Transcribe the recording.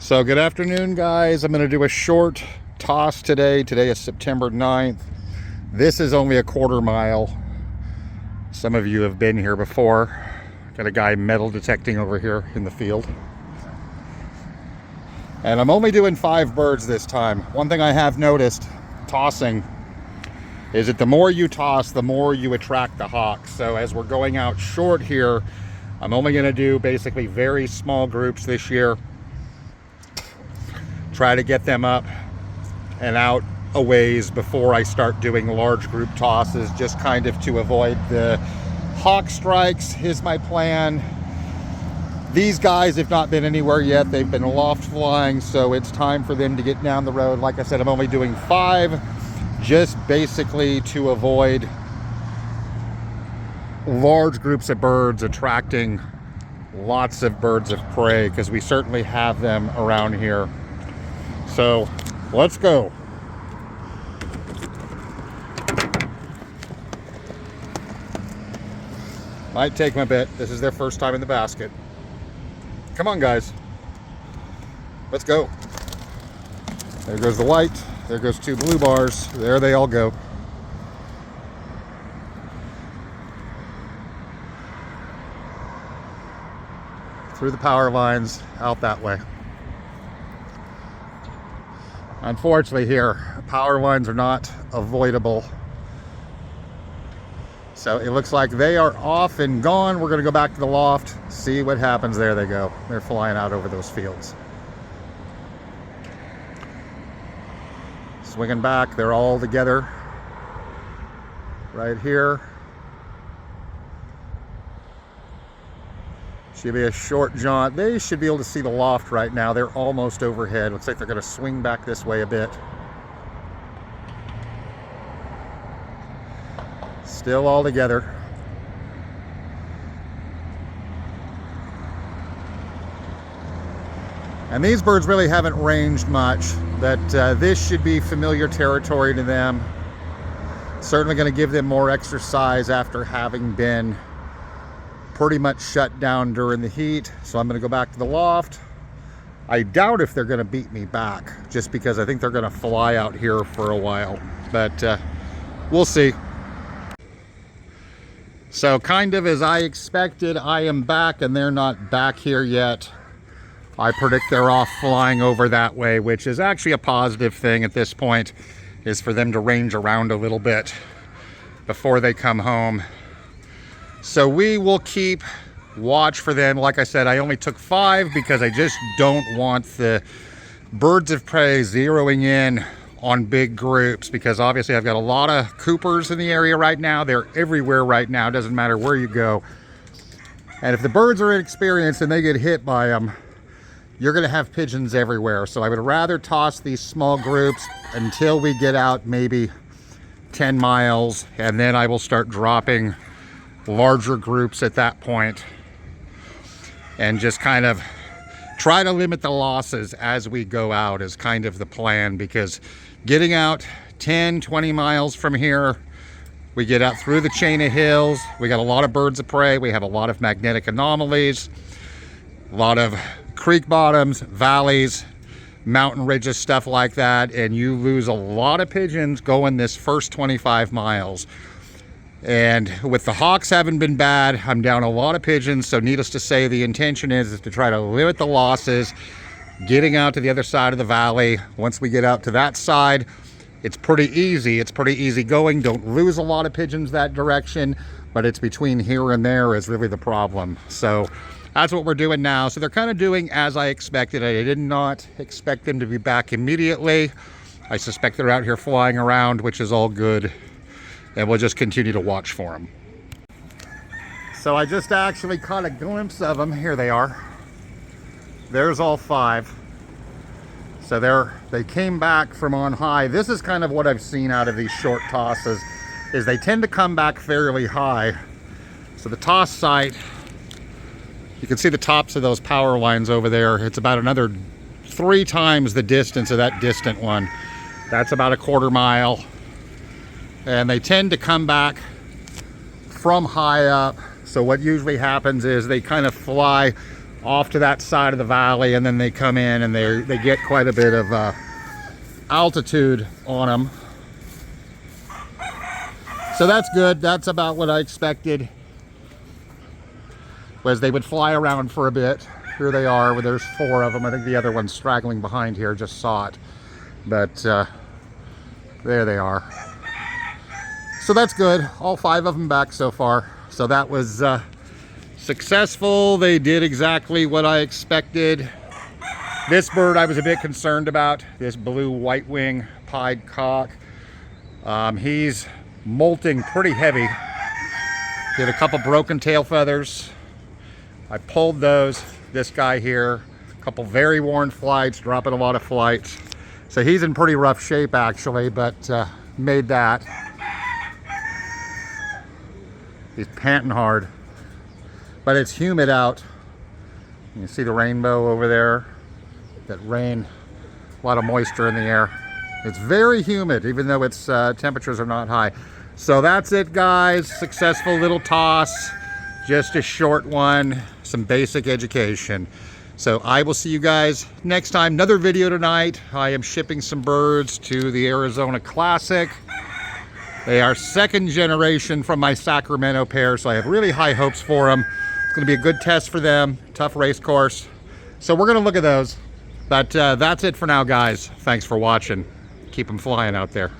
So good afternoon, guys. I'm going to do a short toss today. Today is September 9th. This is only a quarter mile. Some of you have been here before. Got a guy metal detecting over here in the field. And I'm only doing 5 birds this time. One thing I have noticed tossing is that the more you toss, the more you attract the hawks. So as we're going out short here, I'm only going to do basically very small groups this year. Try to get them up and out a ways before I start doing large group tosses, just kind of to avoid the hawk strikes is my plan. These guys have not been anywhere yet. They've been loft flying, so it's time for them to get down the road. Like I said, I'm only doing 5, just basically to avoid large groups of birds attracting lots of birds of prey, because we certainly have them around here. So let's go. Might take them a bit. This is their first time in the basket. Come on, guys. Let's go. There goes the white. There goes 2 blue bars. There they all go. Through the power lines, out that way. Unfortunately here, power lines are not avoidable. So it looks like they are off and gone. We're gonna go back to the loft, see what happens. There they go. They're flying out over those fields. Swinging back, they're all together right here. Should be a short jaunt. They should be able to see the loft right now. They're almost overhead. Looks like they're going to swing back this way a bit. Still all together. And these birds really haven't ranged much, but this should be familiar territory to them. Certainly going to give them more exercise after having been pretty much shut down during the heat. So I'm going to go back to the loft. I doubt if they're going to beat me back, just because I think they're going to fly out here for a while, but we'll see. So kind of as I expected, I am back and they're not back here yet. I predict they're off flying over that way, which is actually a positive thing at this point, is for them to range around a little bit before they come home. So we will keep watch for them. Like I said, I only took 5 because I just don't want the birds of prey zeroing in on big groups, because obviously I've got a lot of Coopers in the area right now. They're everywhere right now. Doesn't matter where you go. And if the birds are inexperienced and they get hit by them, you're going to have pigeons everywhere. So I would rather toss these small groups until we get out maybe 10 miles, and then I will start dropping larger groups at that point and just kind of try to limit the losses as we go out is kind of the plan, because getting out 10-20 miles from here, we get out through the chain of hills, we got a lot of birds of prey, we have a lot of magnetic anomalies, a lot of creek bottoms, valleys, mountain ridges, stuff like that, and you lose a lot of pigeons going this first 25 miles. And with the hawks having been bad, I'm down a lot of pigeons. So needless to say, the intention is to try to limit the losses, getting out to the other side of the valley. Once we get out to that side, it's pretty easy. It's pretty easy going. Don't lose a lot of pigeons that direction, but it's between here and there is really the problem. So that's what we're doing now. So they're kind of doing as I expected. I did not expect them to be back immediately. I suspect they're out here flying around, which is all good. And we'll just continue to watch for them. So I just actually caught a glimpse of them. Here they are. There's all 5. So they came back from on high. This is kind of what I've seen out of these short tosses, is they tend to come back fairly high. So the toss site, you can see the tops of those power lines over there. It's about another 3 times the distance of that distant one. That's about a quarter mile. And they tend to come back from high up. So what usually happens is they kind of fly off to that side of the valley, and then they come in and they get quite a bit of altitude on them. So that's good. That's about what I expected, was they would fly around for a bit. Here they are. Well, there's 4 of them. I think the other one's straggling behind here. Just saw it. But there they are. So that's good. All 5 of them back so far. So that was successful. They did exactly what I expected. This bird I was a bit concerned about. This blue white wing pied cock. He's molting pretty heavy. He had a couple broken tail feathers. I pulled those. This guy here, a couple very worn flights, dropping a lot of flights. So he's in pretty rough shape actually, but made that. He's panting hard, but it's humid out. You can see the rainbow over there. That rain, a lot of moisture in the air. It's very humid, even though its temperatures are not high. So that's it, guys. Successful little toss. Just a short one, some basic education. So I will see you guys next time. Another video tonight. I am shipping some birds to the Arizona Classic. They are 2nd generation from my Sacramento pair, so I have really high hopes for them. It's gonna be a good test for them, tough race course. So we're gonna look at those. But that's it for now, guys. Thanks for watching. Keep them flying out there.